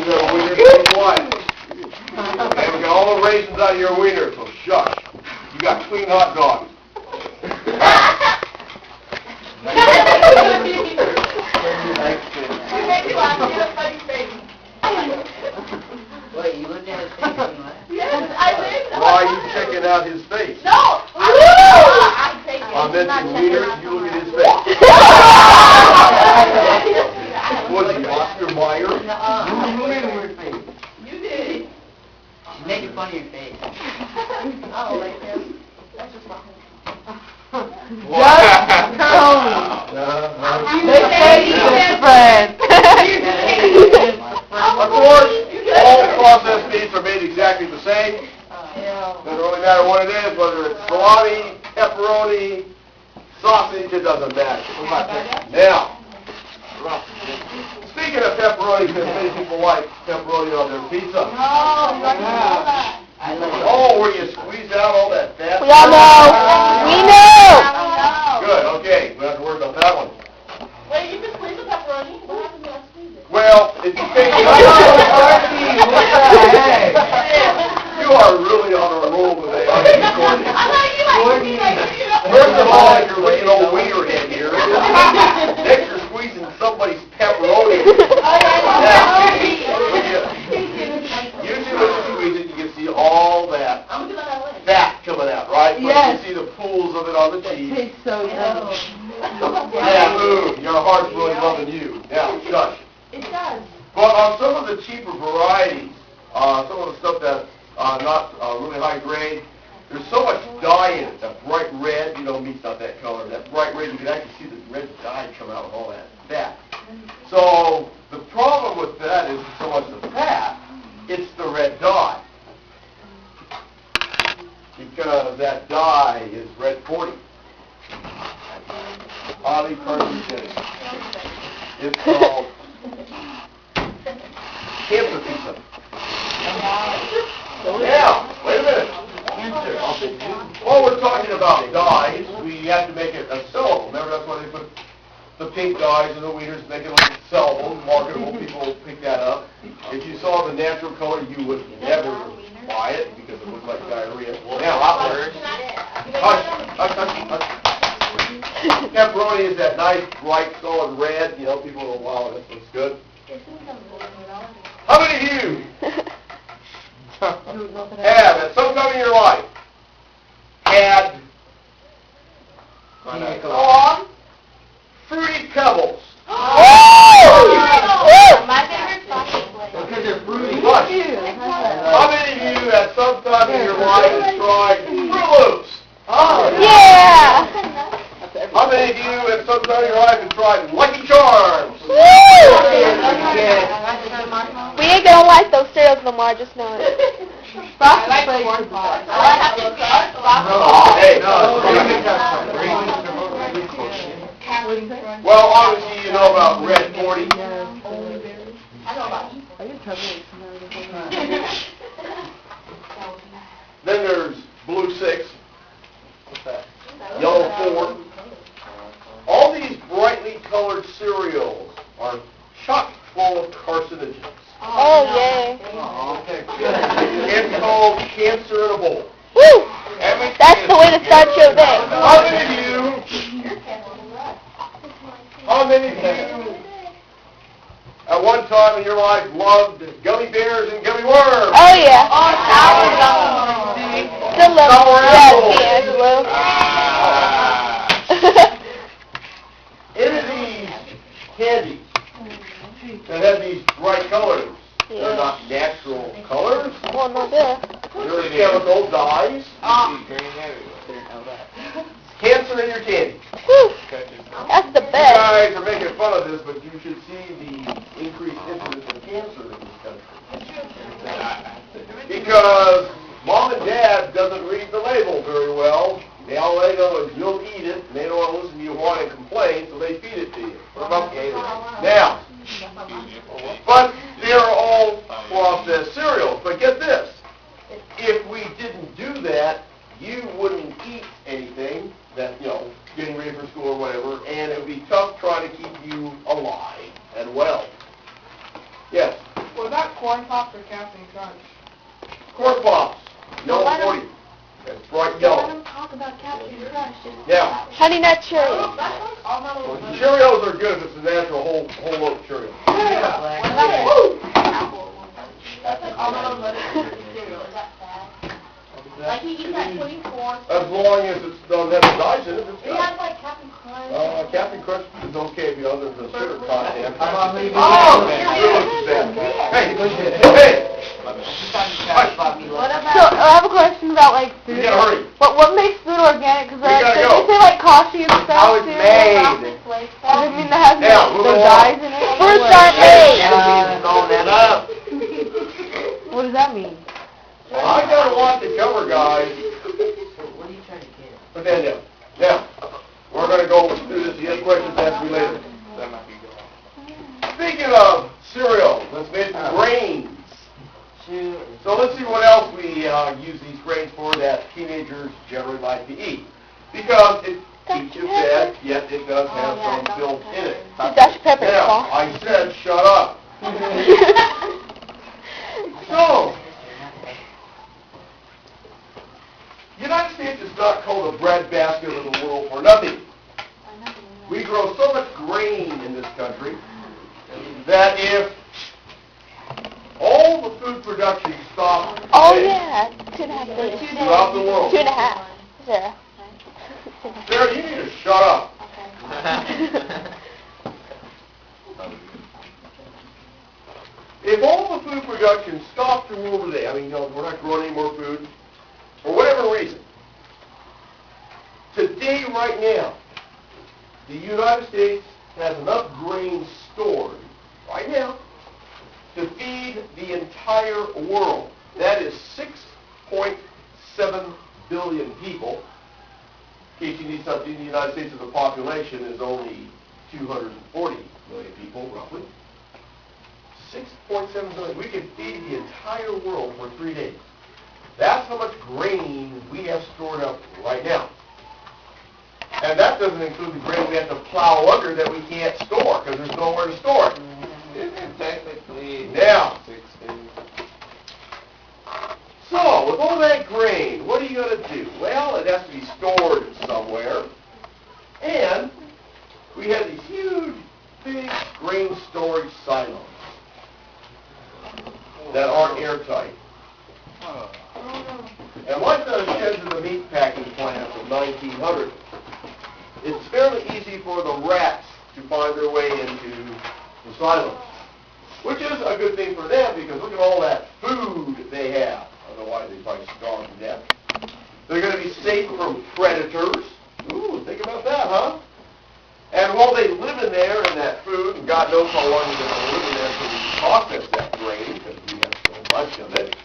the wiener clean white. And we got all the raisins out of your wiener, so shush. You got clean hot dogs. Wait, you looked at his face and what? Yes, I did. Why are you checking out his face? No! I'm taking it. I mentioned wieners, you look at his face. Was he Oscar Mayer? Who made a weird face? You did. She's making fun of your face. Oh, like him. That's just wrong. Just Tony. They say he's friend. Of course, all processed meats are made exactly the same. Doesn't really matter what it is, whether it's salami, pepperoni, sausage, it doesn't matter. Now, speaking of pepperoni, because many people like pepperoni on their pizza. Oh, where you squeeze out all that fat? We all know. We know. Good, okay, we don't have to worry about that one. Wait, you can squeeze the pepperoni. What happens when I squeeze it? Well, if you take you are really on a roll today, aren't you, Courtney? I thought you like me, First of all, you're looking old wiener head here. Next, you're squeezing somebody's pepperoni. Usually when you squeeze it, you can see all that I'm gonna do that way. fat coming out, right? But Yes. you can see the pools of it on the It cheese. tastes so good. Yeah, ooh, your heart's really loving you. Now, shush. It does. But on some of the cheaper varieties, some of the stuff that's not really high grade, there's so much dye in it, that bright red, meat's not that color, that bright red, you can actually see the red dye come out of all that fat. So the problem with that is so much the fat, it's the red dye. Because that dye is red 40. Highly carcinogenic. It's called cancer pizza. Now, wait a minute. While we're talking about dyes, we have to make it a sellable. Remember, that's why they put the pink dyes in the wieners, make it look sellable, marketable. People pick that up. If you saw the natural color, you would never buy it because it looks like diarrhea. Now, hush, hush, hush, hush. Pepperoni is that nice, bright, solid red. People go, wow, this looks good. How many of you have, at some time in your life, had Fruity Pebbles? My favorite chocolate flavor. Because they're fruity. Hush. How many of you, at some time in your life, have tried Fruit Loops? Yeah. How many of you, at some time in your life, have tried Lucky Charms? We ain't gonna like those cereals no more, just know it. Well, obviously you know about Red 40. Then there's Blue 6. What's that? Yellow 4. All these brightly colored cereals are chock full of carcinogens. Oh, yay. It's called cancer in a bowl. Woo! That's the way to start your day. How many of you at one time in your life loved gummy bears and gummy worms? Oh, yeah. Still love Sour apple. D'Angelo. In these candies that have these bright colors, they're not natural colors. Well, no, duh. They're chemical dyes. Cancer in your candy. Woo! That's the You best. guys are making fun of this, but you should see the increased incidence of cancer in this country. Because mom and dad doesn't read the label very well. All they know is you'll eat it, and they don't want to listen to you whine and complain, so they feed it to you. Now, but they're all processed cereals. But get this. If we didn't do that, you wouldn't eat anything that, getting ready for school or whatever, and it would be tough trying to keep you alive and well. Yes? Well, that corn pops or Captain Crunch? Corn Pops, No, yellow I don't- 40. That's bright Let yellow. them talk about Captain Crunch. Now, Honey Nut Cheerios. All my little Cheerios are good if it's a natural whole oat Cheerio. Yeah. What about it? Woo! That's like all my little butter cereal. Is that bad? Like he eats that pudding corn. As long as it doesn't have the dyes in it, it's He good. has like Captain Crunch. Captain Crunch is okay if you other than the sugar content. How about maybe- Oh, hey, What So about? I have a question about like you food. gotta hurry. What makes food organic? Because We gotta they go. say like coffee and stuff How it's too. made. Does it mean that has Now, the moving dyes along. in it? Fruits aren't made. Up. What does that mean? I got a lot to cover, guys. What are you trying to get? Put that down. Now, we're gonna go through this. You have questions, ask me later. Speaking of cereal, let's make some grains. So let's see what else we use these grains for that teenagers generally like to eat. Because it keeps you fed, yet it does have some built in it. Dr. Pepper Now, sauce. I said shut up. So, the United States is not called the breadbasket of the world for nothing. We grow so much grain in this country that if all the food production stopped Oh today yeah, 2.5 days. throughout the world, 2.5. Sarah. Sarah, you need to shut up. If all the food production stopped the world today, I mean, we're not growing any more food, for whatever reason, today, right now, the United States has enough grain stored, right now, to feed the entire world. That is 6.7 billion people. In case you need something, the United States as a population is only 240 million people, roughly. 6.7 billion. We can feed the entire world for 3 days. That's how much grain we have stored up right now. And that doesn't include the grain we have to plow under that we can't store because there's nowhere to store it. Technically, Now, 6 days. so with all that grain, what are you going to do? Well, it has to be stored somewhere. And we have these huge, big grain storage silos that aren't airtight. And like the sheds in the meat packing plants of 1900, it's fairly easy for the rats to find their way into the silos, which is a good thing for them because look at all that food they have. I don't know why they probably starve to death. They're going to be safe from predators. Ooh, think about that, huh? And while they live in there in that food, and God knows how long they're going to live in there until we process that grain because we have so much of it,